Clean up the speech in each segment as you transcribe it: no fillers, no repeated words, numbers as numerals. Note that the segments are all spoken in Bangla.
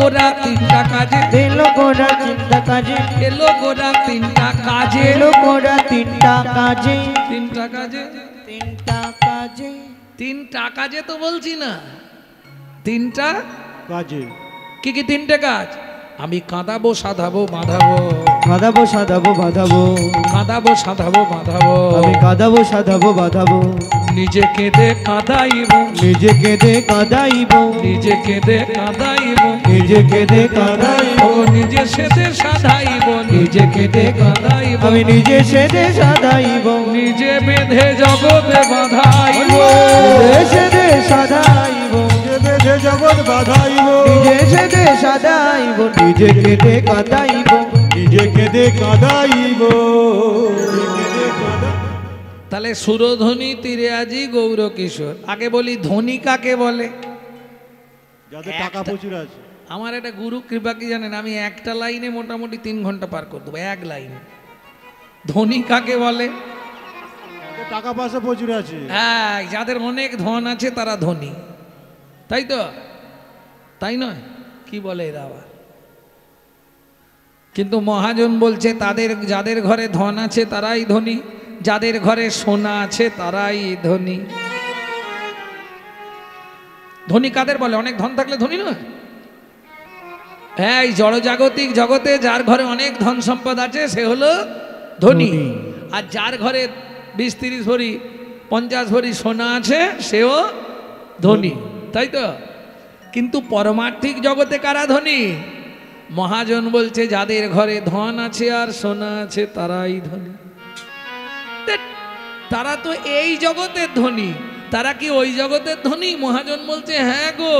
গোরা তিনটা কাজে, এলো গোরা তিনটা কাজে, এলো গোরা তিনটা কাজে, এলো গোরা তিনটা কাজে, তিনটা কাজে, তিনটা কাজে, তিনটা কাজে তো বলছি না, তিনটা কাজে। কি কি তিনটে কাজ? আমি কাঁদাবো সাধাবো বাঁধাবো, কাঁদাবো সাধাবো বাঁধাবো, কাঁদাবো সাধাবো বাঁধাবো, আমি কাঁদাবো সাধাবো বাঁধাবো, নিজে কেঁদে কাঁদাইব, নিজে কেঁদে কাঁদাইব, নিজে কেঁদে কাঁদাইব, নিজে কেঁদে কাঁদাইব, ও নিজে সেদে সাধাইব, নিজে কেঁদে কাঁদাইব, আমি নিজে সেদে সাধাইব, নিজে বেঁধে জগতে বাঁধাইব, নিজে সেদে সাধাইব, বেঁধে জগৎ বাঁধাইব, নিজে সেদে সাধাইব, নিজে কেঁদে কাঁদাইব, নিজে কেঁদে কাঁদাইব। তাহলে সুরধ্বনি তীরে আজি গৌর কিশোর। আগে বলি ধ্বনি কাকে বলে? যাদের টাকা প্রচুর আছে। আমার একটা গুরু কৃপা কি জানেন, আমি একটা লাইনে মোটামুটি 3 ঘন্টা পার করে দেবো, এক লাইনে। ধ্বনি কাকে বলে? যাদের টাকা পয়সা প্রচুর আছে। হ্যাঁ, যাদের অনেক ধন আছে তারা ধনী, তাই তো? তাই নয়? কি বলে এরা আবার? কিন্তু মহাজন বলছে তাদের, যাদের ঘরে ধন আছে তারাই ধনী, যাদের ঘরে সোনা আছে তারাই ধনী। ধনী কাদের বলে? অনেক ধন থাকলে ধনী নয়? হ্যাঁ, এই জড়জাগতিক জগতে যার ঘরে অনেক ধন সম্পদ আছে সে হলো ধনী, আর যার ঘরে 20-30 ভরি 50 ভরি সোনা আছে সেও ধনী, তাই তো? কিন্তু পরমার্থিক জগতে কারা ধনী? মহাজন বলছে যাদের ঘরে ধন আছে আর সোনা আছে তারাই ধনী। তারা তো এই জগতের ধনী, তারা কি ওই জগতের ধনী? মহাজন বলছে হ্যাঁ গো,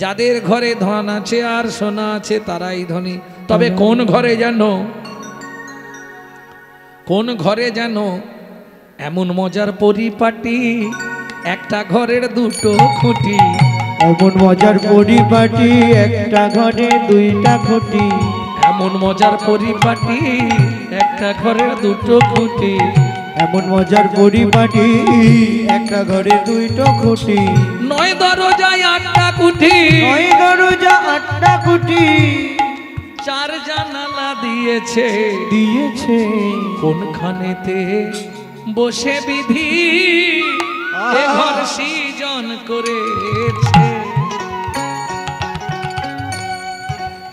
যাদের ঘরে ধন আছে আর সোনা আছে তারাই ধনী। তবে কোন ঘরে জানো? কোন ঘরে জানো? এমন মজার পরিপাটি, একটা ঘরের দুটো খুঁটি, এমন মজার পরিপাটি, একটা ঘরে দুইটা খুঁটি, এমন মজার পরিপাটি, একটা ঘরের দুটো খুঁটি, এমন মজার পরিপাটি, একটা ঘরে দুইটো খুঁটি, 9 দরজায় 8টা কুঠি, 9 দরজা 8টা খুঁটি, 4 জানালা দিয়েছে, দিয়েছে কোনখানেতে বসে বিধি এ ঘর সৃজন করেছে,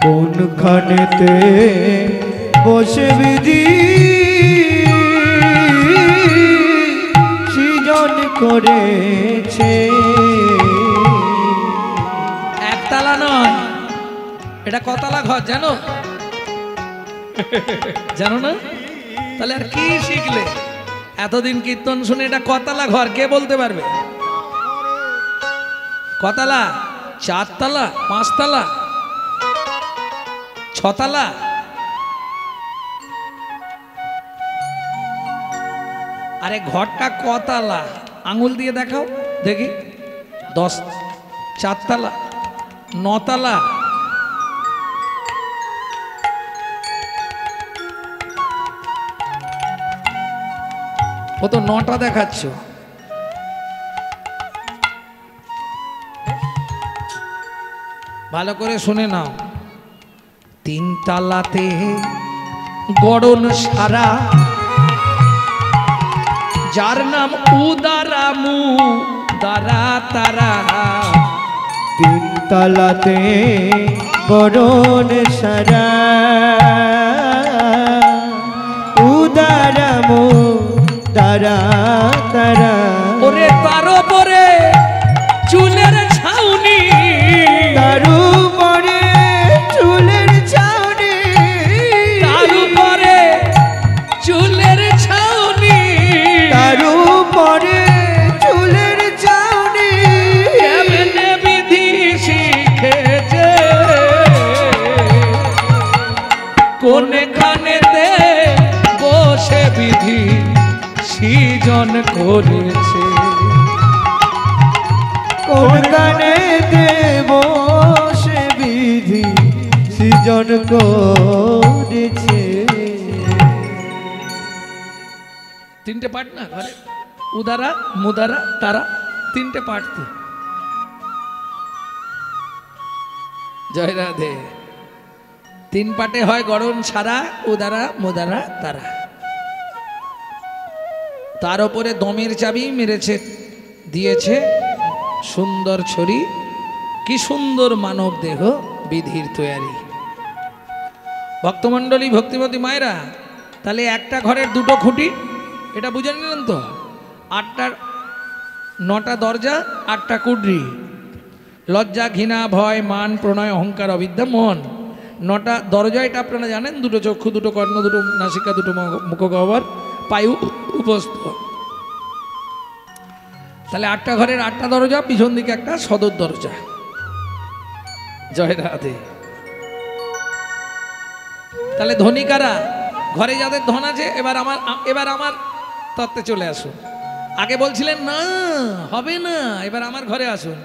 কোনখানেতে বসে বিধি সৃজন করেছে। একতলা নয়, এটা কতলা ঘর জানো? জানো না? তাহলে আর কি শিখলে? এতদিন কীর্তন শুনে এটা কতলা ঘর কে বলতে পারবে? কতলা? 4 তলা, 5 তলা, 6 তলা? আরে ঘরটা কতলা আঙুল দিয়ে দেখাও দেখি। 10, 4 তলা, 9 তলা? ও তো 9টা দেখাচ্ছ। ভালো করে শুনে নাও। 3 তলাতে গড়ন সারা, যার নাম উদারামু দারা তারা। 3 তলাতে গড়ন সারা, উদারামু দারা তারা। ওরে তার উপরে চুলের ছাউনি, তার উপরে চুলের ছাউনি, তার উপরে চুলের ছাউনি, তার উপরে চুলের ছাউনি। কেমনে বিধি শিখেছে, কোনখানেতে বসে বিধি সৃজন করেছে, কোনখানেতে বসে বিধি সৃজন করেছে। 3টে পার্ট না ঘরে? উদারা, মুদারা, তারা, 3টে পার্ট তো। জয় রাধে। 3 পাটে হয় গড়ন সারা, উদারা মোদারা তারা। তার উপরে দমের চাবি মেরেছে, দিয়েছে সুন্দর ছড়ি। কি সুন্দর মানব দেহ বিধির তৈয়ারি। ভক্তমণ্ডলী, ভক্তিমতী মায়েরা, তাহলে একটা ঘরের 2টো খুঁটি, এটা বুঝে নিলেন তো। 9টা দরজা, 8টা কুডরি। লজ্জা, ঘৃণা, ভয়, মান, প্রণয়, অহংকার, অবিদ্যা, মন। 9টা দরজা, এটা আপনারা জানেন। 2টো চক্ষু, 2টো কর্ণ, 2টো নাসিকা, 2টো মুখগহ্বর, পায়ু, উপস্থ। তাহলে 8টা ঘরের 8টা দরজা, পিছন দিকে একটা সদর দরজা। জয় রাধে। তাহলে ধনী কারা? ঘরে যাদের ধন আছে। এবার আমার তত্ত্বে চলে আসুন। আগে বলছিলেন না, হবে না, এবার আমার ঘরে আসুন।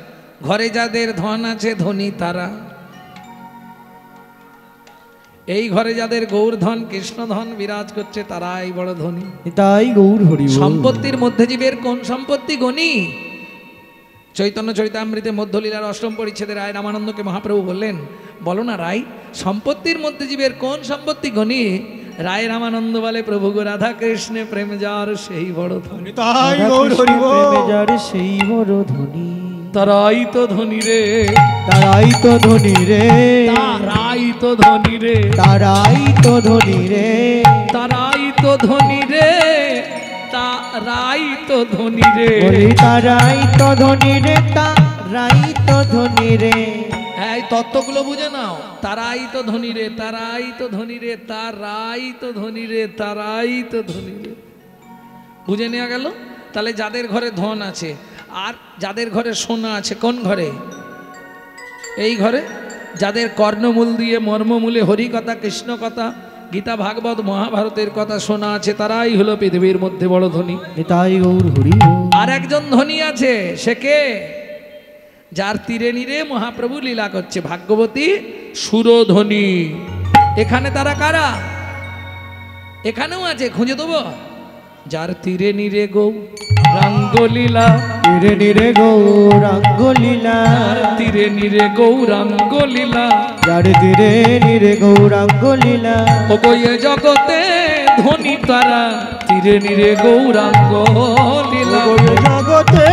ঘরে যাদের ধন আছে ধনী তারা। এই ঘরে যাদের গৌর ধন, কৃষ্ণ ধন বিরাজ করছে, তারাই বড় ধনী। তাই গৌর হরি বল। সম্পত্তির মধ্যে জীবের কোন সম্পত্তি গণি? চৈতন্য চরিতামৃতে মধ্যলীলার 8ম পরিচ্ছেদে রায় রামানন্দকে মহাপ্রভু বললেন, বলো না রায়, সম্পত্তির মধ্যে জীবের কোন সম্পত্তি গণি? রায় রামানন্দ বলে, প্রভু গো রাধা কৃষ্ণে প্রেম যার সেই বড় ধনী। তাই গৌর হরি বল। প্রেমে যার সেই বড় ধনী। তারাই তো ধনী রে, তারাই তো ধনী রে, তারাই তো ধনী রে, তারাই তো ধনী রে, তারাই তো ধনী রে, তারাই তো ধনী রে। বলি তারাই তো ধনী রে, তারাই তো ধনী রে। হ্যাঁ, এই তত্ত্বগুলো বুঝে নাও। তারাই তো ধনী রে, তারাই তো ধনী রে, তারাই তো ধনী রে, তারাই তো ধনী রে। বুঝে নেওয়া গেল। তাহলে যাদের ঘরে ধন আছে আর যাদের ঘরে সোনা আছে, কোন ঘরে? এই ঘরে। যাদের কর্ণমূল দিয়ে মর্মমূলে হরি কথা, কৃষ্ণ কথা, গীতা, ভাগবত, মহাভারতের কথা শোনা আছে, তারাই হলো পৃথিবীর মধ্যে বড় ধনী। তাই গৌর হরি বল। আর একজন ধনী আছে, সে কে? যার তীরে নীরে মহাপ্রভু লীলা করছে, ভাগ্যবতী সুরধনী। এখানে তারা কারা? এখানেও আছে, খুঁজে দেবো। যার তীরে নীরে গৌরাঙ্গ লীলা, তীরে নীরে গৌরাঙ্গ লীলা, যার তীরে নীরে গৌরাঙ্গ লীলা, যার তীরে নীরে গৌরাঙ্গ লীলা। ও গয়ে জগতে ধনী তারা, তীরে নীরে গৌরাঙ্গ লীলা। ওই জগতে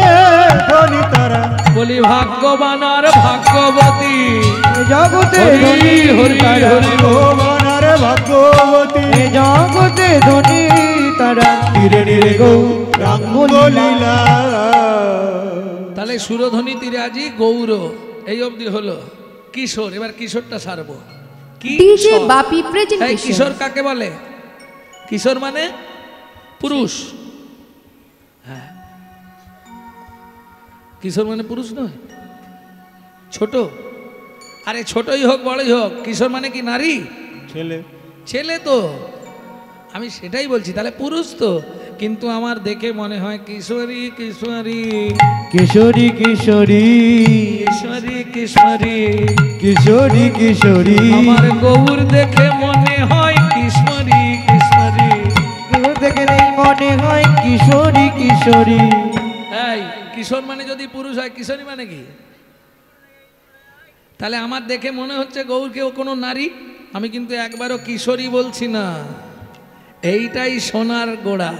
ধনী তারা। বলি ভাগ্যবান আর ভাগ্যবতী, জগতে হরি ধনী হরি তারা, হরি ভগবানের ভাগ্যবতী। এ জগতে ধনী তারা, তীরে নীরে গৌরাঙ্গ লীলা। লীলা। তাহলে সুরধনী তীরে আজি গৌর, এই অবধি হলো। কিশোর, এবার কিশোরটা সারবো। কি ডিজে বাপি প্রেজেন্টেশন। কিশোর কাকে বলে? কিশোর মানে পুরুষ। হ্যাঁ, কিশোর মানে পুরুষ নয়, ছোট। আরে ছোটই হোক বড়ই হোক, কিশোর মানে কি নারী? ছেলে। ছেলে তো, আমি সেটাই বলছি। তাহলে পুরুষ তো, কিন্তু আমার দেখে মনে হয় কিশোরী কিশোরী কিশোরী কিশোরী কিশোরী কিশোরী কিশোরী কিশোরী। আমার গৌর দেখে মনে হয় কিশোরী কিশোরী। কেউ দেখে নেই মনে হয় কিশোরী কিশোরী। এই কিশোর মানে যদি পুরুষ হয়, কিশোরী মানে কি? তাহলে আমার দেখে মনে হচ্ছে গৌর কেউ কোনো নারী। আমি কিন্তু একবারও কিশোরী বলছি না, এইটাই সোনার গোড়া।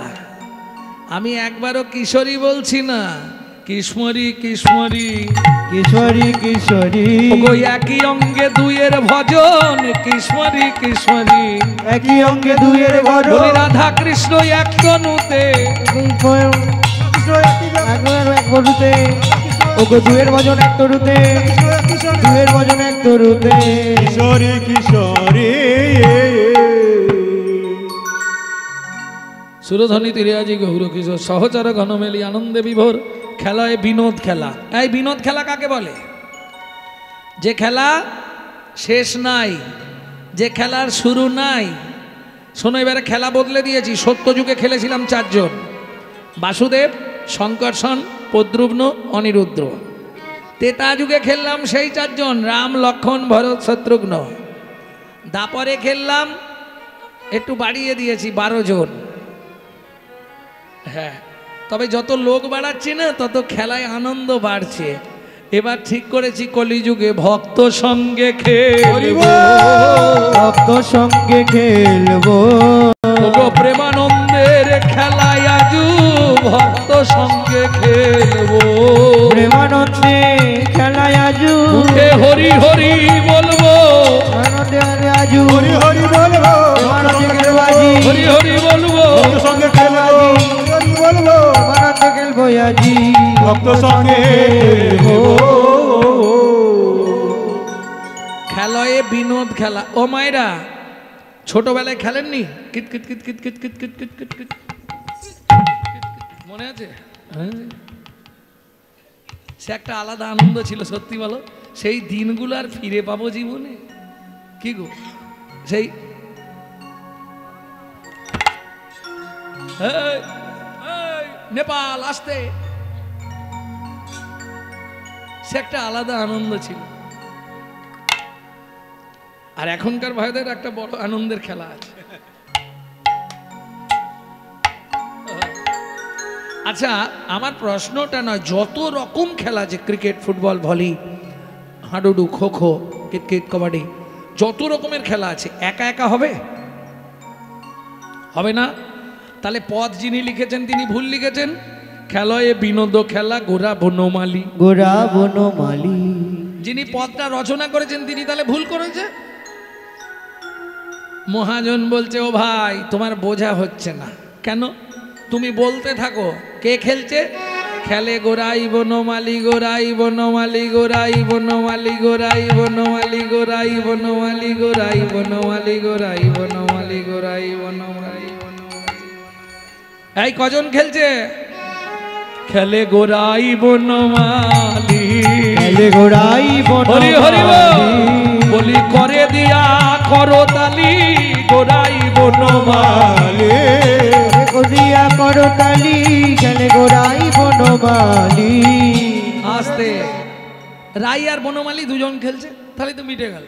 আমি একবারও কিশোরী বলছি না, কিশোরী কিশোরী কিশোরী কিশোরী। ওগো একই অঙ্গে দুইয়ের ভজন, কিশোরী কিশোরী। একই অঙ্গে দুইয়ের ঘর। বলি রাধা কৃষ্ণ এক তনুতে, এক বড়ুতে। ওগো দুয়ের ভজন এক তরুতে, দুয়ের ভজন এক তরুতে। কিশোরী কিশোরী। সুরধনী তীরে আজি গৌর কিশোর, সহচর ঘনমেলি আনন্দে বিভোর, খেলায় বিনোদ খেলা। এই বিনোদ খেলা কাকে বলে? যে খেলা শেষ নাই, যে খেলার শুরু নাই। শোনো, এবারে খেলা বদলে দিয়েছি। সত্যযুগে খেলেছিলাম 4 জন, বাসুদেব, শঙ্কর্ষণ, প্রদ্যুম্ন, অনিরুদ্র। তেতা যুগে খেললাম সেই 4 জন, রাম, লক্ষ্মণ, ভরত, শত্রুঘ্ন। দাপরে খেললাম, একটু বাড়িয়ে দিয়েছি, 12 জন। হ্যাঁ, তবে যত লোক বাড়াচ্ছি না, তত খেলায় আনন্দ বাড়ছে। এবার ঠিক করেছি কলিযুগে ভক্ত সঙ্গে খেলব, ভক্ত সঙ্গে খেলবো, ওগো প্রেমানন্দের খেলায় আজু ভক্ত সঙ্গে খেলবো, প্রেমানন্দে খেলায় আজু মুখে হরি হরি বলবো, আনন্দে আজু হরি হরি বলবো, প্রেমানন্দে খেলবো আজি, হরি হরি বলবো, ভক্ত সঙ্গে খেলবো, হরি বলবো, প্রেমানন্দে খেলবো আজি, ভক্ত সঙ্গে খেলবো। খেলয়ে বিনোদ খেলা। ও মায়েরা ছোটবেলায় খেলেননি? কিট কিট কিট কিট কিট কিট কিট কিট কিট কিট মনে আছে? হ্যাঁ, সে একটা আলাদা আনন্দ ছিল, সত্যি বলো। সেই দিনগুলো আর ফিরে পাবো জীবনে? কি গো, সেই এই, এই, নেপাল আসতে, সে একটা আলাদা আনন্দ ছিল। আর এখনকার ভাইদের একটা বড় আনন্দের খেলা আছে। আচ্ছা, আমার প্রশ্নটা নয়, যত রকম খেলা আছে, ক্রিকেট, ফুটবল, ভলি, হাডুডু, খো খো, ক্রিকেট, কবাডি, যত রকমের খেলা আছে, একা একা হবে? হবে না। তাহলে পদ যিনি লিখেছেন তিনি ভুল লিখেছেন। খেলয়ে বিনোদ খেলা গোরা বনমালী, গোরা বনমালী, যিনি পদটা রচনা করেছেন তিনি তাহলে ভুল করেছে। মহাজন বলছে, ও ভাই তোমার বোঝা হচ্ছে না। কেন? তুমি বলতে থাকো কে খেলছে। খেলে গোরাই বনমালী, গোরাই বনমালী, গোরাই বনমালী, গোরাই বনমালী, গোরাই বনমালী, গোরাই বনমালী, গোরাই বনমালী, গোরাই বনমালী। এই কজন খেলছে? খেলে গোরাই বনমালী, খেলে গোরাই হরি হরি বনমালী, বলি করে দিয়া করতালি, গোরাই বনমালী। করিয়া করতালি, খেলে গোরাই বনমালী। আস্তে, রাই আর বনমালী দুজন খেলছে, তাহলে তো মিটে গেল।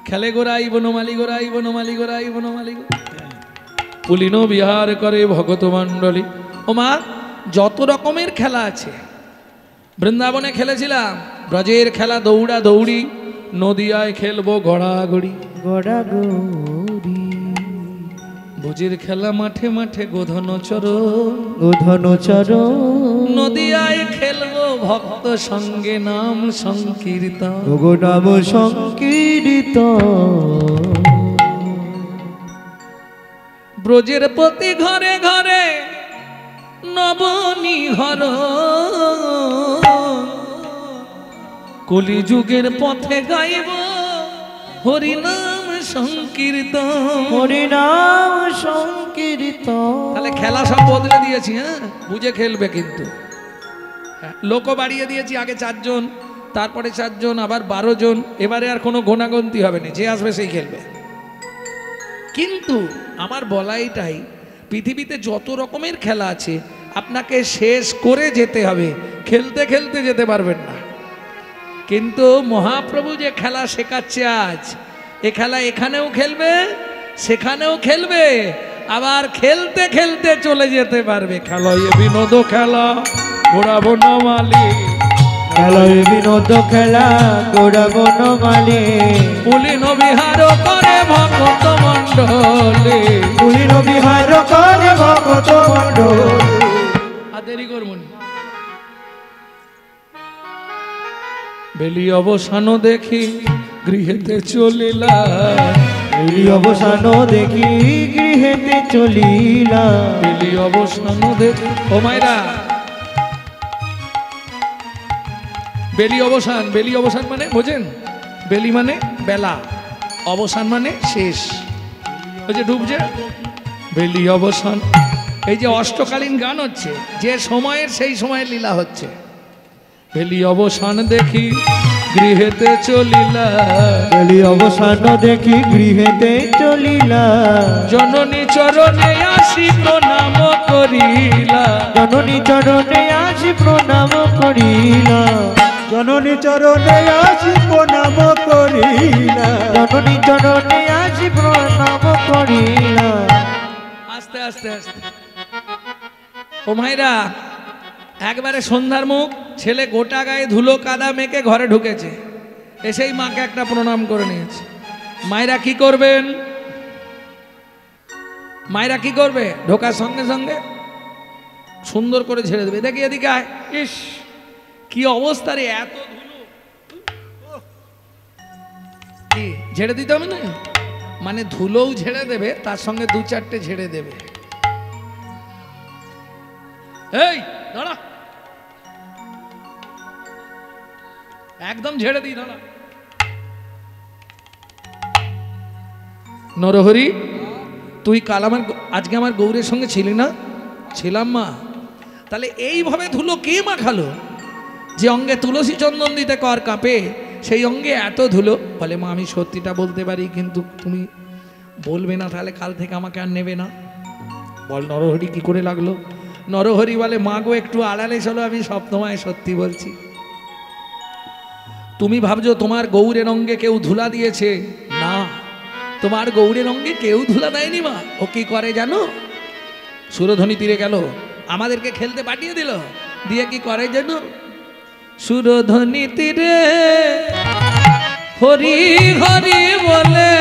খেলে গোরাই বনমালী, গোরাই বনমালী, গোরাই বনমালী। পুলিন বিহার করে ভগত মণ্ডলী। ও মা, যত রকমের খেলা আছে, বৃন্দাবনে খেলেছিলাম ব্রজের খেলা দৌড়া দৌড়ি, নদিয়ায় খেলবো গড়াগড়ি, গড়াগড়ি, ভোজের খেলা মাঠে মাঠে গোধন চর, গোধন চর, নদিয়ায় খেলবো ভক্ত সঙ্গে নাম সংকীর্তন। গো নাম সংকীর্তন। ব্রজের প্রতি ঘরে ঘরে নবনিহর, কলিযুগের পথে গাইব হরিনাম সংকীর্তন। হরিনাম সংকীর্তন। তাহলে খেলা সব বদলে দিয়েছি, হ্যাঁ, বুঝে খেলবে কিন্তু। লোকও বাড়িয়ে দিয়েছি, আগে 4 জন, তারপরে 4 জন, আবার 12 জন। এবারে আর কোনো গোনাগন্তি হবে না, যে আসবে সেই খেলবে। কিন্তু আমার বলা এটাই, পৃথিবীতে যত রকমের খেলা আছে আপনাকে শেষ করে যেতে হবে, খেলতে খেলতে যেতে পারবেন না। কিন্তু মহাপ্রভু যে খেলা শেখাচ্ছে আজ, এ খেলা এখানেও খেলবে, সেখানেও খেলবে, আবার খেলতে খেলতে চলে যেতে পারবে। খেলয় বিনোদ খেলা গোরা বনমালী, খেলয় বিনোদ খেলা গোরা বনমালী, পুলিন বিহার করে ভক্ত মণ্ডলী, পুলিন বিহার করে ভক্ত মণ্ডলী। আর দেরি করবনি। বেলি অবসান দেখি গৃহেতে চলিলা, বেলি অবসান দেখি গৃহেতে চলিলা, বেলি অবসান দেখি। ও মায়েরা, বেলি অবসান, বেলি অবসান মানে বোঝেন? বেলি মানে বেলা, অবসান মানে শেষ, ওই যে ডুবছে। বেলি অবসান, এই যে অষ্টকালীন গান হচ্ছে, যে সময়ের সেই সময়ের লীলা হচ্ছে। বেলি অবসান দেখি গৃহেতে চলিলা, বেলি অবসান দেখি গৃহেতে চলিলা, জননী চরণে আসি প্রণাম করিলা, জননী চরণে আসি প্রণাম করিলা, জননী চরণে আসি প্রণাম করিলা, জননী চরণে আসি প্রণাম করিলা। আস্তে আস্তে আস্তে। ও মায়েরা, একবারে সন্ধ্যার মুখ, ছেলে গোটা গায়ে ধুলো কাদা মেখে ঘরে ঢুকেছে, এসেই মাকে একটা প্রণাম করে নিয়েছে। মায়েরা কি করবেন? মায়েরা কি করবে? ঢোকার সঙ্গে সঙ্গে সুন্দর করে ঝেড়ে দেবে। দেখি এদিকে আয়, ইস কি অবস্থা রে, এত ধুলো। কি ঝেড়ে দিতে হবে না? মানে ধুলোও ঝেড়ে দেবে, তার সঙ্গে দু চারটে ঝেড়ে দেবে। এই দাঁড়া, একদম ঝেড়ে দিই, দাঁড়া। নরহরি, তুই কাল আজকে আমার গৌরের সঙ্গে ছিলি না? ছিলাম মা। তাহলে এইভাবে ধুলো কে মাখালো? যে অঙ্গে তুলসী চন্দন দিতে কর কাঁপে, সেই অঙ্গে এত ধুলো। বলে মা আমি সত্যিটা বলতে পারি, কিন্তু তুমি বলবে না, তাহলে কাল থেকে আমাকে আর নেবে না। বল নরহরি কি করে লাগলো? নরহরি বলে মা গো একটু আড়ালে চলো, আমি সব তোমায় সত্যি বলছি। তুমি ভাবছো তোমার গৌরের অঙ্গে কেউ ধুলা দিয়েছে? না, তোমার গৌরের অঙ্গে কেউ ধুলা দেয়নি মা। ও কি করে জানো? সুরধ্বনি তীরে গেল, আমাদেরকে খেলতে পাঠিয়ে দিল, দিয়ে কি করে জানো? সুরধ্বনি তীরে হরি হরি বলে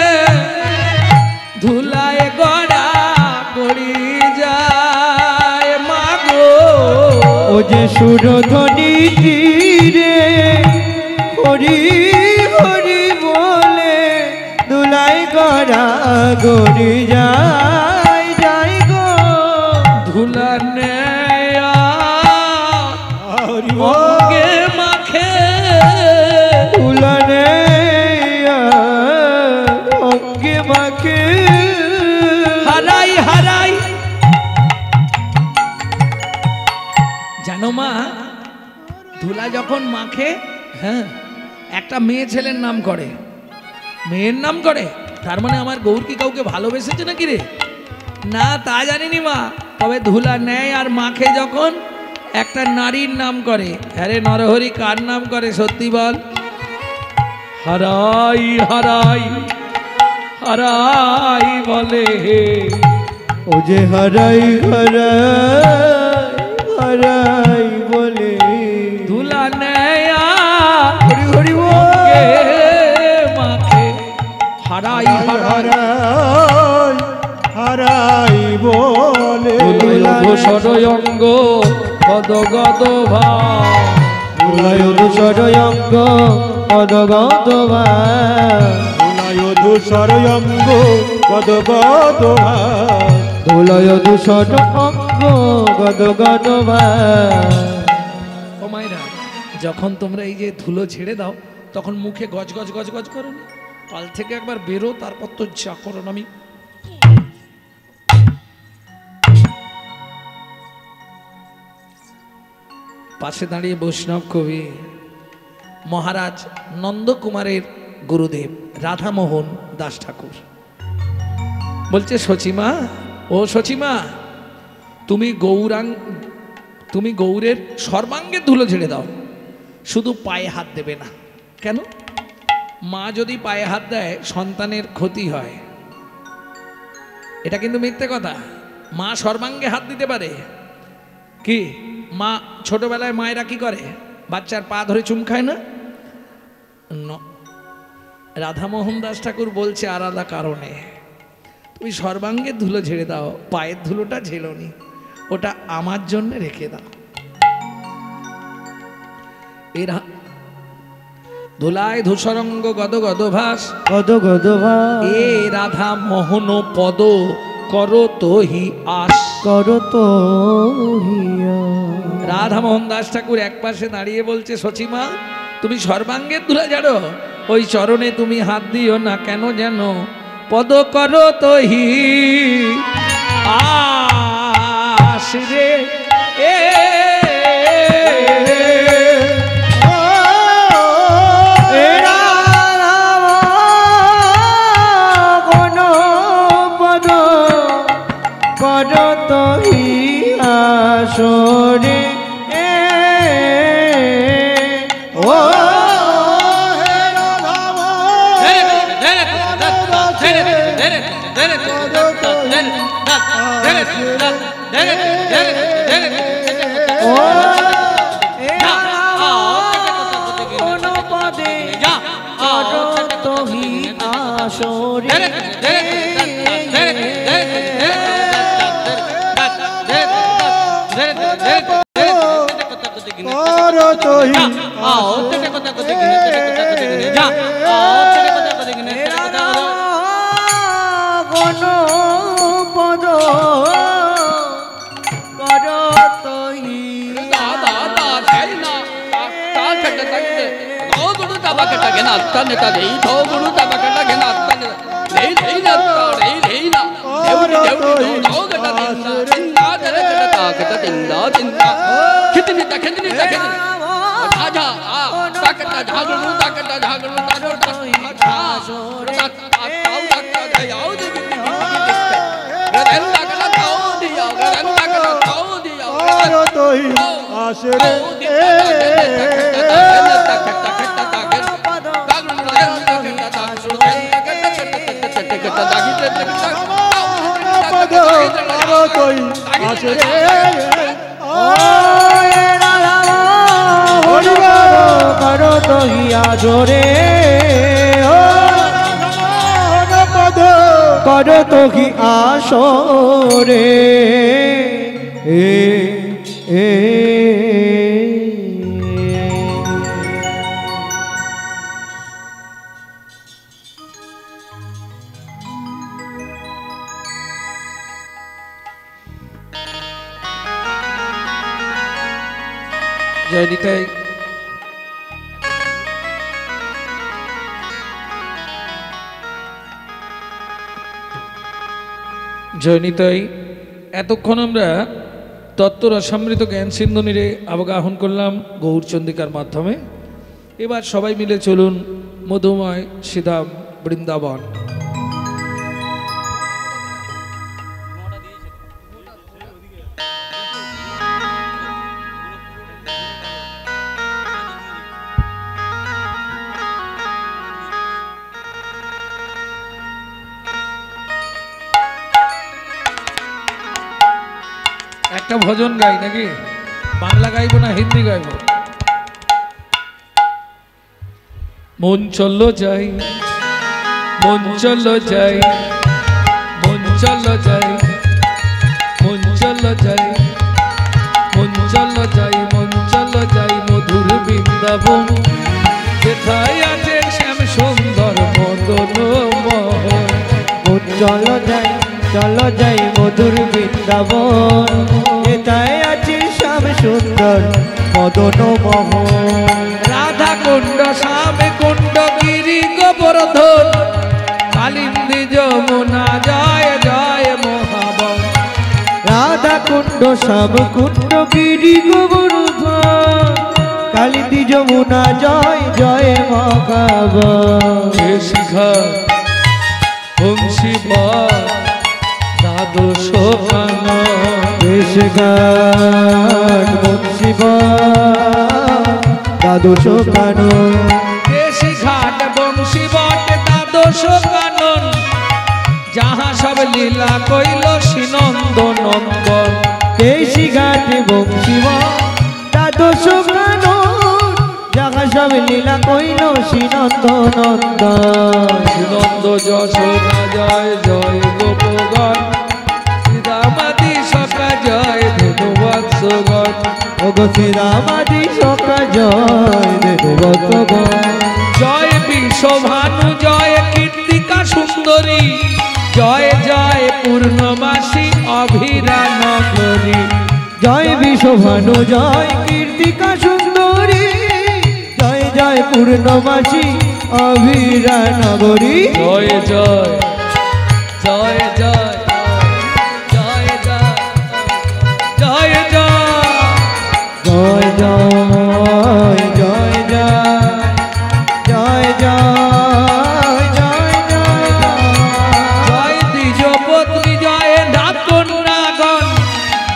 ধুলায় গড়া গড়ি যায় মাগো। ও যে সুরধ্বনি তীরে হরি হরি বলে ধুলাই গড়া গড়ি যায় যায় গো। ধুলা নেয়া হরি বল। অঙ্গে মাখে, তুলনে অঙ্গে মাখে হারাই হারাই। জানো মা, ধুলা যখন মাখে, হ্যাঁ, একটা মেয়ে ছেলের নাম করে, মেয়ের নাম করে। তার মানে আমার গৌর কি কাউকে ভালোবেসেছে নাকি রে? না, তা জানিনি মা। তবে ধুলা নেয় আর মাখে যখন, একটা নারীর নাম করে। আরে নরহরি কার নাম করে সত্যি বল? হারাই হারাই হারাই বলে। ও যে হারাই হারাই হারাই বলে ধুলা নেয়া হরি হরি বল। অঙ্গে মাখে, হারাই হারাই হারাই হারাই বলে ধূসর অঙ্গ গদ গদ ভাব। ধুলায় ধূসর অঙ্গ গদ গদ ধুলায় ধূসর অঙ্গ গদ গদ ধুলায় ধূসর অঙ্গ গদ গদ ও মায়েরা, যখন তোমরা এই যে ধুলো ছেড়ে দাও, তখন মুখে গজ গজ গজ গজ করো না? কাল থেকে একবার বেরো, তারপর তো যা করো না। আমি পাশে দাঁড়িয়ে বৈষ্ণব কবি মহারাজ নন্দকুমারের গুরুদেব রাধামোহন দাস ঠাকুর বলছে, সচিমা, ও সচিমা, তুমি গৌরের সর্বাঙ্গে ধুলো ঝেড়ে দাও, শুধু পায়ে হাত দেবে না। কেন? মা যদি পায়ে হাত দেয় সন্তানের ক্ষতি হয়। এটা কিন্তু মিথ্যে কথা। মা সর্বাঙ্গে হাত দিতে পারে। কি মা ছোটবেলায় মায়েরা কি করে? বাচ্চার পা ধরে চুম খায় না? রাধামোহন দাস ঠাকুর বলছে আলাদা কারণে, তুমি সর্বাঙ্গে ধুলো ঝেড়ে দাও, পায়ের ধুলোটা ঝেড়োনি, ওটা আমার জন্য রেখে দাও। এরা ধুলায় ধূসরঙ্গ গদ গদ ভাস গদ গদ এ রাধা মোহন পদ করো তোহি আস। করো তো হিয়া। রাধা মোহন দাস ঠাকুর এক পাশে দাঁড়িয়ে বলছে, সচিমা, তুমি সর্বাঙ্গের ধুলা ঝাড়ো, ওই চরণে তুমি হাত দিও না। কেন যেন? পদ করো তোহি আস রে এ সরে ও আসরে করো তোই গণপদ করো তোই করো তোই আসরে করো তোই আসরে করো তোহিয়া জোরে করো তোহি আসরে এ জয় নিতাই। জয় নিতাই। এতক্ষণ আমরা তত্ত্ব রসামৃত জ্ঞান সিন্ধুনিরে অবগাহন করলাম গৌরচন্দিকার মাধ্যমে। এবার সবাই মিলে চলুন মধুময় শ্রীধাম বৃন্দাবন। একটা ভজন গাই নাকি? বাংলা গাইবো না হিন্দি গাইবো? মন চলো যাই, মন চলো যাই, মন চলো যাই, মন চলো যাই, মন চলো যাই, মন চলো যাই মধুর বৃন্দাবন। যেথায় আছে শ্যাম সুন্দর মদন মোহন। মন চলো যাই মধুর বৃন্দাবন। এটাই আছে শ্যাম সুন্দর মদন মোহন। রাধা কুণ্ড শ্যাম কুণ্ড গিরি গোবর্ধন। কালিন্দী যমুনা জয় জয় মহাবন। রাধা কুণ্ড শ্যাম কুণ্ড গিরি গোবর্ধন। কালিন্দী যমুনা জয় জয় মহাবন। শিখা বংশীবর দ্বাদশ কানন। দেশগান বংশীবা দ্বাদশ কানন। দেশি ঘাট বংশী বট দ্বাদশ কানন। যাহা সব লীলা কইল সিনন্দ নন্দন। দেশি ঘাট বংশীবা দ্বাদশ কানন। যাহা সব লীলা কইল সিনন্দ নন্দন। সিনন্দ যশোদা জয় জয় গোপগণ। শ্রীরামাদি সখা জয় ধনুবৎসগণ। ওগো শ্রীরামাদি সখা জয় দেবগণ। জয় বিশ্বভানু জয় কীর্তিকা সুন্দরী। জয় জয় পূর্ণমাসী অভিরা নগরী। জয় বিশ্বভানু জয় কীর্তিকা সুন্দরী। জয় জয় পূর্ণমাসী অভিরা নগরী। জয় জয় জয় জয় জয় জয় জয় জয় জয় জয় জয় জয় জয় জয় জয় জয় দ্বিজ পত্নী জয় নাগন।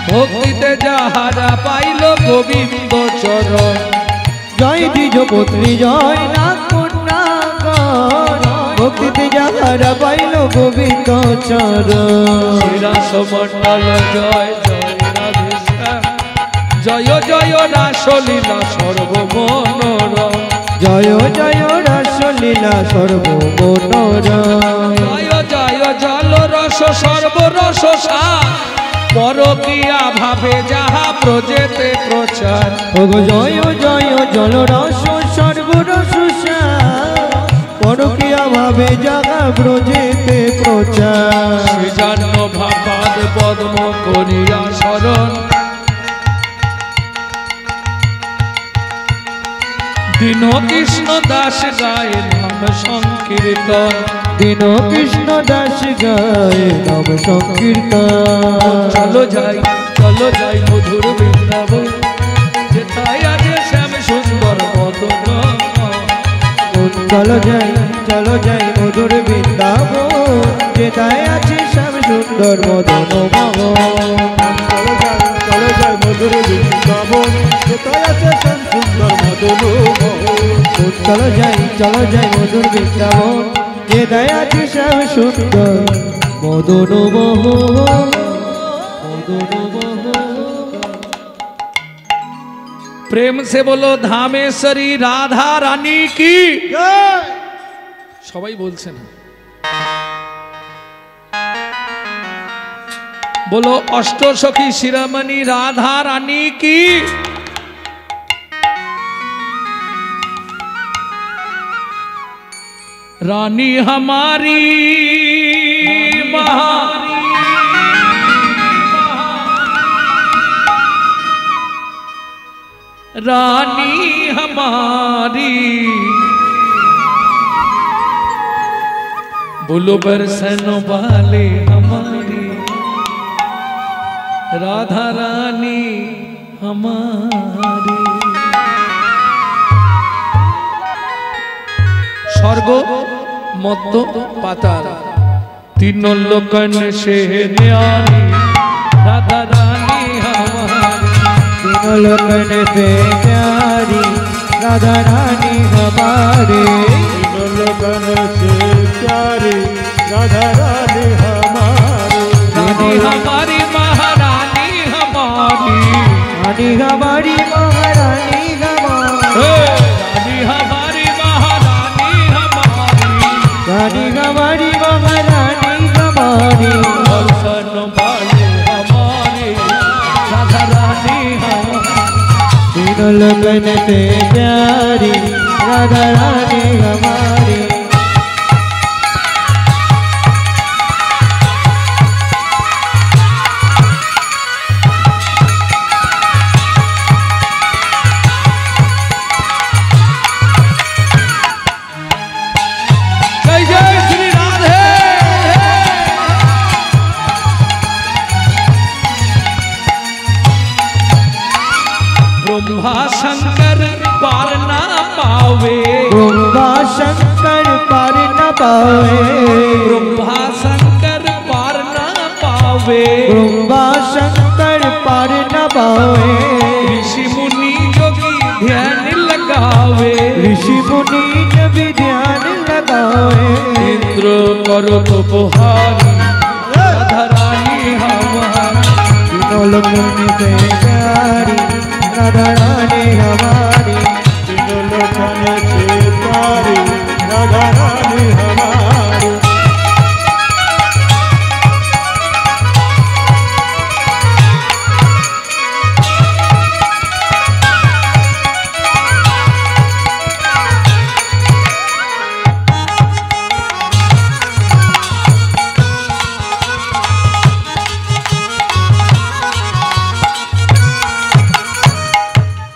ভক্তিতে যাহারা পাইল গোবিন্দ চরণ। জয় দ্বিজ পত্নী জয় নাগন। ভক্তিতে যাহারা পাইল গোবিন্দ চরণ। শ্রীরাসমণ্ডল জয় জয় রাধেশ্যাম। জয় জয় রাসলীলা সর্বমনোরম। জয় জয় রাসলীলা লীলা সর্বমনোরম। জয় জয় জল রস সর্বরস সার পরকিয়া ভাবে যাহা প্রজেতে প্রচার। ওগো জয় জয় জল রস সর্বরস সার পরকিয়া ভাবে যাহা ব্রজেতে প্রচার। সে জান্ন ভাবাদ পদ্ম করিয়া শরণ দীন কৃষ্ণ দাস গায়ে নাম সংকীর্তন। দীন কৃষ্ণ দাস গায়ে নাম সংকীর্তন। চলো যাই মধুর বৃন্দাবন যেথায় আছে শ্যাম সুন্দর মদন। চলো যাই মধুর বৃন্দাবন যেথায় আছে শ্যাম সুন্দর মদন মোহন। চলো যাই মধুর বৃন্দাবন কোথায় আছে শ্যাম সুন্দর মদন মোহন। চলো যাই মধুর বৃন্দাবন যেথায় আছে শ্যাম সুন্দর মদন মোহন। प्रेम से बोलो धामेश्वरी राधा रानी की। সবাই বলছে না। बोलो अष्टसखी शिरोमणि राधा रानी की। रानी हमारी महारी रानी हमारी। बोलो बरसन वाले हमारी राधा रानी हमारी। स्वर्ग मध्य पाताल तीनों लोकन से न्यारी राधा रानी हमारी। तीनों लोकन से प्यारी राधा रानी हमारे। तीनों लोगन से प्यारी राधा रानी हमारी। रानी हमारी महारानी हमारी। रानी हमारी महारानी हमारी। रानी हमारी महारानी हमारी। रानी हमारी महारानी हमारी। दर्शन वाले हमारे राधा रानी हमारी। तीनों लोगन से प्यारी राधा रानी हमारी। जय जय श्री राधे। ब्रह्मा शंकर पार ना पावे। ब्रह्मा शंकर पार न पावे। ब्रह्मा शंकर पार ना पावे। ब्रह्मा शंकर पार न पावे। ऋषि मुनि जोगी ध्यान लगावे। ऋषि मुनि जब ध्यान लगावे। इंद्र करो तो बुहारी राधा रानी हमारी। तीनों लोगन से प्यारी राधा रानी हमारी। तीनों लोगन से प्यारी राधा रानी हमारी।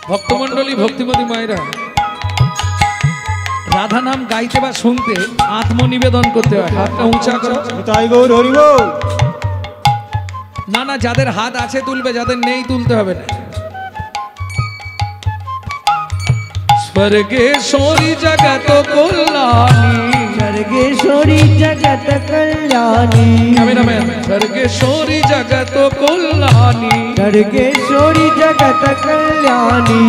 ভক্তমণ্ডলী ভক্তিমতী মায়েরা রাধা নাম গাইতে বা শুনতে আত্মনিবেদন করতে হয়। হাতটা উঁচা করো। তাই গৌর হরি বল। না না, যাদের হাত আছে তুলবে, যাদের নেই তুলতে হবে না। स्वर्गेश्वरी जगत कल्याणी। स्वर्गेश्वरी जगत कल्याणी। कैमरामैन, स्वर्गेश्वरी जगत कल्याणी। स्वर्गेश्वरी जगत कल्याणी।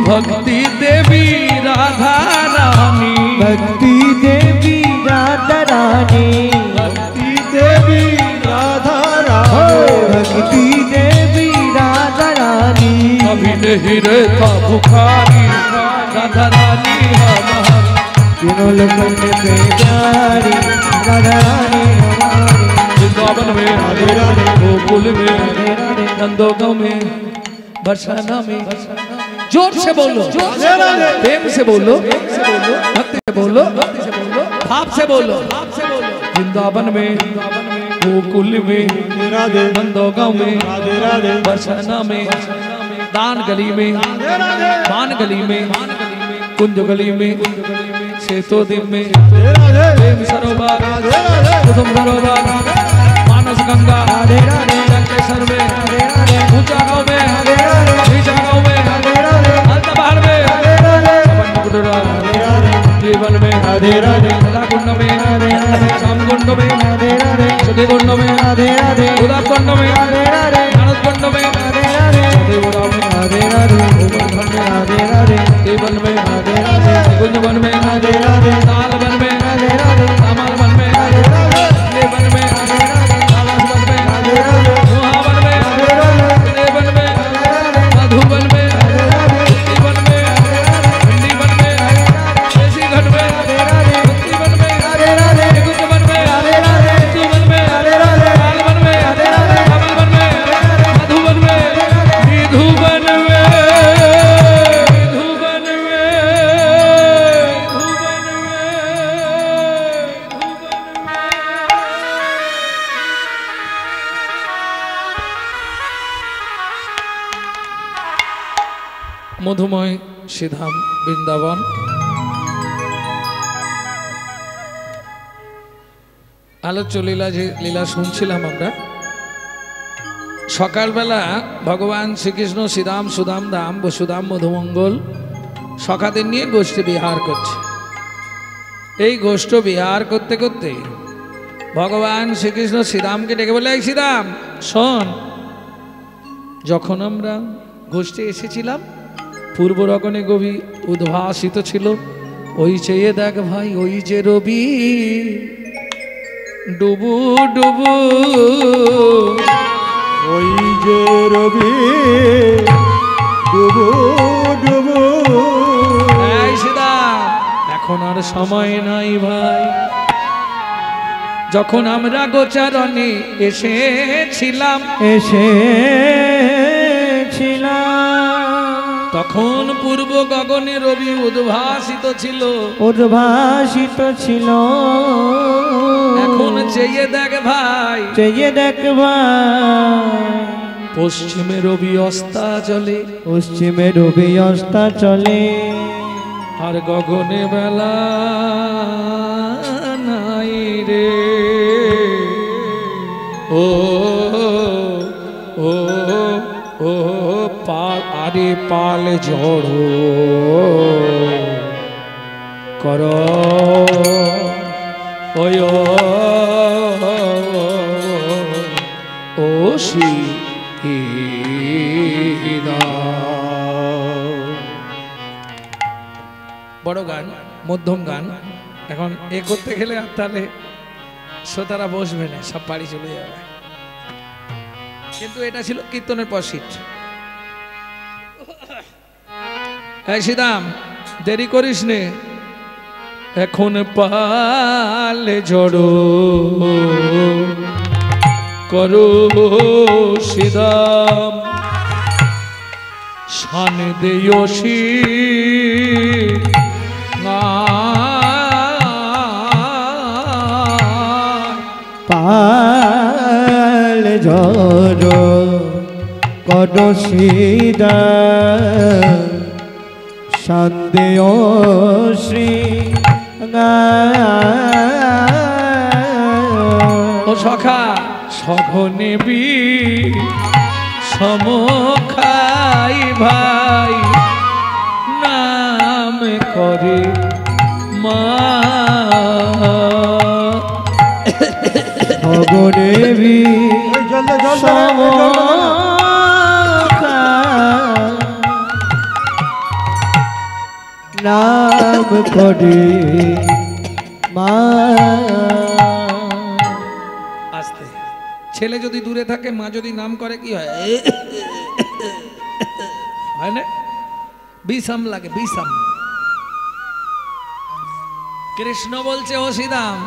भक्ति देवी राधा रानी। भक्ति देवी राधा रानी। भक्ति देवी राधा रानी। भक्ति देवी राधा रानी। अभी नहीं रहता भुखारी राधा रानी हमारी। तीनों पल करने पे प्यारी राधा रानी हमारी वृंदावन में राधे राधे गोकुल में राधे राधे नंदोगांव में बरसाना में जोर से बोलो राधे राधे प्रेम से बोलो भक्ति से बोलो भाव से बोलो वृंदावन में गोकुल में राधे नंदोगांव में राधे राधे बरसाना में दान गली में मान गली में कुंज गली में सेतो दिन में राधे प्रेम सरोवर राधे कुसुम सरोवर मानस गंगा राधे राधे जंकेश्वर में राधे राधे ऊंचा गांव में राधे राधे नीचा गांव में राधे राधे हल्दा पहाड़ में राधे राधे कुटुरा राधे जीवन में राधे राधे सदा कुंड में श्याम कुंड में राधे राधे सुधी कुंड में राधे राधे उदार कुंड में राधे राधे नारद कुंड में राधे राधे देवरा में राधे राधे राधे राधे केवल में राधे राधे कुंज वन में राधे राधे ताल वन में राधे राधे सामाल वन में राधे राधे वन में तालास वन में राधे राधे मोहावन में राधे राधे वन में मधुबन में वन में ठंडी वन में देसी घट में भक्ति वन में राधे राधे कुंज वन में राधे राधे भक्ति वन में राधे राधे ताल वन में सामाल वन में मधुबन में विधुवन में विधुवन में মধুময় শ্রীধাম বৃন্দাবন আলোচ্য লীলা যে লীলা শুনছিলাম আমরা সকালবেলা ভগবান শ্রীকৃষ্ণ শ্রীদাম সুদাম দাম বসুদাম মধুমঙ্গল সখাদের নিয়ে গোষ্ঠী বিহার করছে এই গোষ্ঠ বিহার করতে করতে ভগবান শ্রীকৃষ্ণ শ্রীদামকে ডেকে বলে এই শ্রীদাম শোন যখন আমরা গোষ্ঠে এসেছিলাম পূর্ব রগনে গভী উদ্ভাসিত ছিল ওই চেয়ে দেখ ভাই ওই যে রবি ডুবু ডুবু ওই যে রবি ডুবু ডুবু এই শ্রীদাম এখন আর সময় নাই ভাই যখন আমরা গোচারণে এসেছিলাম তখন পূর্ব গগনে রবি উদ্ভাসিত ছিল উদ্ভাসিত ছিল এখন চেয়ে দেখ ভাই চেয়ে দেখবা পশ্চিমে রবি অস্তা চলে পশ্চিমে রবি অস্তা চলে আর গগনে বেলা নাই রে ও ও ও পাল আরে পাল ঝড়ো কর ওয় ও শ্রী বড় গান মধ্যম গান এখন এ করতে গেলে আর তাহলে শ্রোতারা বসবে না সব বাড়ি চলে যাবে কিন্তু এটা ছিল কীর্তনের পর সিট এই শ্রীদাম দেরি করিস নে এখন পালে ঝড়ো করো শ্রীদাম শান দেয়সী পাল ঝড়ো কডসিদা সন্দেহ শ্রী ও সখা সঘনেবি সমখাই ভাই নাম করে মা ভগদেবী নাম করে মা আস্তে ছেলে যদি দূরে থাকে মা যদি নাম করে কি হয় হয় না বিষম লাগে বিষম কৃষ্ণ বলছে ও শ্রীদাম,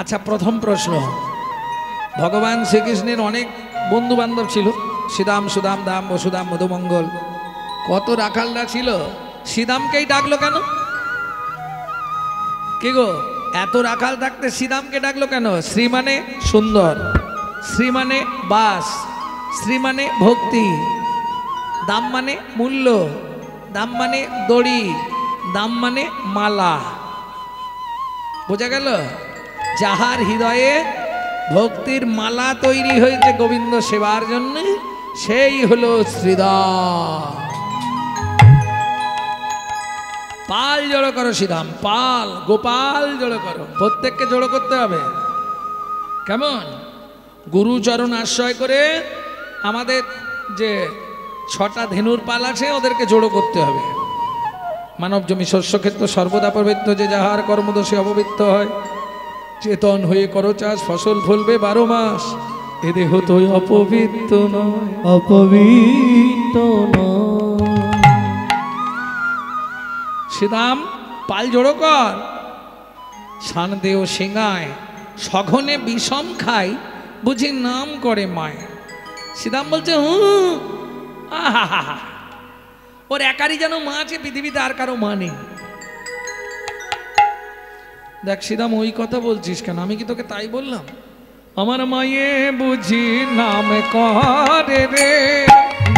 আচ্ছা প্রথম প্রশ্ন, ভগবান শ্রীকৃষ্ণের অনেক বন্ধু বান্ধব ছিল, শ্রীদাম, সুদাম, দাম, বসুদাম, মধুমঙ্গল, কত রাখালরা ছিল, শ্রীদামকেই ডাকলো কেন? কি গো, এত রাখাল থাকতে শ্রীদামকে ডাকলো কেন? শ্রী মানে সুন্দর, শ্রী মানে বাস, শ্রী মানে ভক্তি, দাম মানে মূল্য, দাম মানে দড়ি, দাম মানে মালা। বোঝা গেল? যাহার হৃদয়ে ভক্তির মালা তৈরি হয়েছে গোবিন্দ সেবার জন্য, সেই হলো শ্রীদাম। পাল জড়ো করো শ্রীদাম, পাল, গোপাল জড়ো করো, প্রত্যেককে জড়ো করতে হবে। কেমন? গুরুচরণ আশ্রয় করে আমাদের যে 6টা ধেনুর পাল আছে ওদেরকে জড়ো করতে হবে। মানব জমি শস্যক্ষেত্র সর্বদা পবিত্র, যে যাহার কর্মদোষে অপবিত্র হয়, চেতন হয়ে করো চাষ, ফসল ফলবে 12 মাস, এ দেহ তো অপবিত্র নয়, অপবিত্র নয়। শ্রীদাম পাল জড়ো কর। শান দেও সিংহায় সঘনে বিষম খাই, বুঝি নাম করে মায়। শ্রীদাম বলছে আহা, ওর একারই যেন মা আছে, পৃথিবীতে আর কারো মা নেই। দেখ শ্রীদাম, ওই কথা বলছিস কেন? আমি কি তোকে তাই বললাম? আমার মায়ে বুঝি নাম করে রে,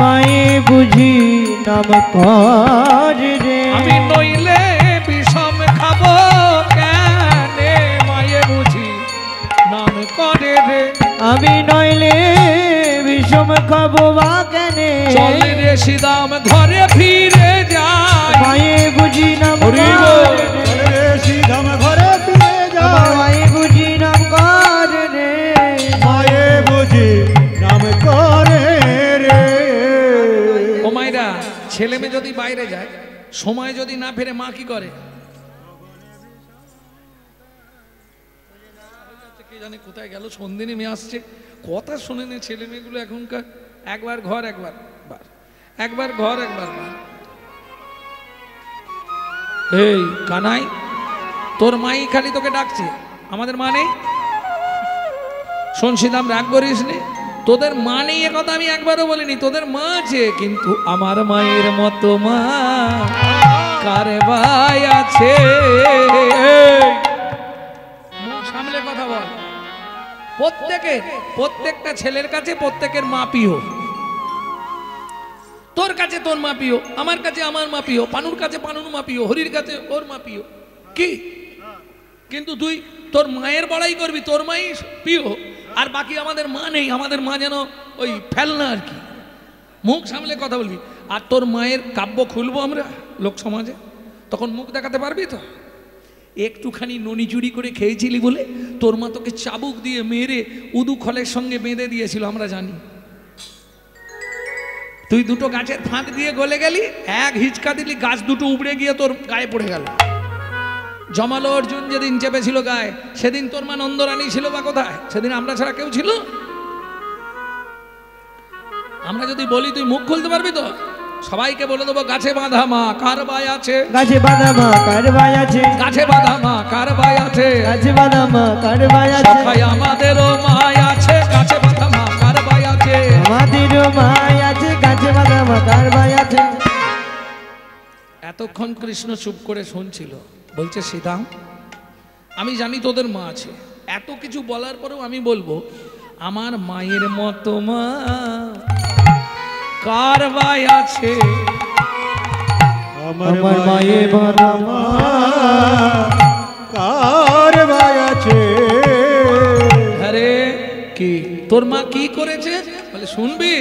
মায়ে বুঝি নাম করে রে, আমি নইলে বিষম খাবো কেন? মায়ে বুঝি নাম করে রে, আমি নইলে বিষম খাবো বা কেনে? চল রে শ্রীদাম ঘরে ফিরে যায়, মায়ে বুঝি নাম হরি করে বল। রে, চলে রে শ্রীধাম ঘরে ফিরে আমার যায়, মায়ে বুঝি নাম করে রে, মায়ে বুঝি নাম করে রে। ও মায়েরা, ছেলে মেয়ে যদি বাইরে যায়, সময় যদি না ফেরে, মা কি করে? কে জানে কোথায় গেল, সন্ধে নেমে আসছে, কথা শুনে নে ছেলে মেয়েগুলো এখনকার। একবার ঘর একবার বার, একবার ঘর একবার বার। এই কানাই, তোর মাই খালি তোকে ডাকছে, আমাদের মা নেই? শোন শ্রীদাম, রাগ করিস নি, তোদের মা নেই এ কথা আমি একবারও বলিনি, তোদের মা আছে, কিন্তু আমার মায়ের মতো মা কার ভাই আছে? মুখ সামলে কথা বল। প্রত্যেকটা ছেলের কাছে প্রত্যেকের মা প্রিয়। তোর কাছে তোর মা প্রিয়, আমার কাছে আমার মা প্রিয়, পানুর কাছে পানুর মা প্রিয়, হরির কাছে ওর মা প্রিয়, কি? কিন্তু তুই তোর মায়ের বড়াই করবি, তোর মাই প্রিয়, আর বাকি আমাদের মা নেই, আমাদের মা যেন ওই ফেলনা আর কি। মুখ সামলে কথা বলবি। আর তোর মায়ের কাব্য খুলবো আমরা লোক সমাজে, তখন মুখ দেখাতে পারবি তো? একটুখানি ননি চুরি করে খেয়েছিলি বলে তোর মা তোকে চাবুক দিয়ে মেরে উদু খলের সঙ্গে বেঁধে দিয়েছিল, আমরা জানি। তুই দুটো গাছের ফাঁক দিয়ে গলে গেলি, এক হিচকা দিলি, গাছ দুটো উবড়ে গিয়ে তোর গায়ে পড়ে গেল। জমালো অর্জুন যেদিন চেপেছিল গায়ে, সেদিন তোর মা নন্দরানী ছিল বা কোথায়? সেদিন আমরা ছাড়া কেউ ছিল? আমরা যদি বলি তুই মুখ খুলতে পারবি তো? সবাইকে বলে দেবো, গাছে বাঁধা মা কার ভাই আছে, গাছে বাঁধা মা কার ভাই আছে, গাছে বাঁধা মা কার ভাই আছে, গাছে বাঁধা মা কার ভাই আছে, সখাই আমাদেরও মায় আছে, গাছে বাঁধা মা কার ভাই আছে, আমাদেরও মাই আছে, গাছে বাঁধা মা কার ভাই আছে। এতক্ষণ কৃষ্ণ চুপ করে শুনছিল। বলছে শ্রীদাম, আমি জানি তোদের মা আছে, এত কিছু বলার পরেও আমি বলবো, আমার মায়ের মতো মা কার ভাই আছে? আমার আমার মায়ে মায়ে বাঁধা মা কার ভাই আছে? আরে কি তোর মা কি করেছে বলে শুনবি?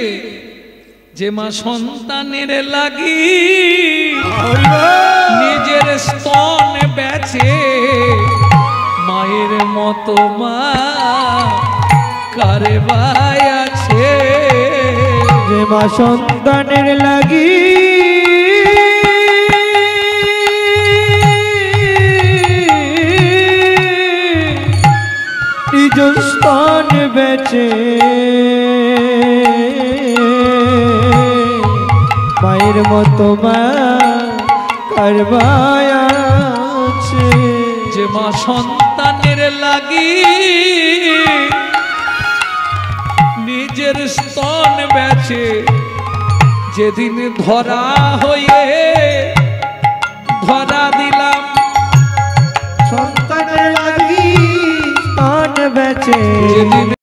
যে মা সন্তানের লাগি নিজের স্তন বেচে, মায়ের মতো মা কার ভাই আছে? যে মা সন্তানের লাগি নিজ স্তন বেচে, মায়ের মতো মা কার ভাই আছে? যে মা সন্তানের লাগি নিজের স্তন বেচে যেদিন ধরা হয়ে ধরা দিলাম সন্তানের লাগি স্তন বেচে যেদিন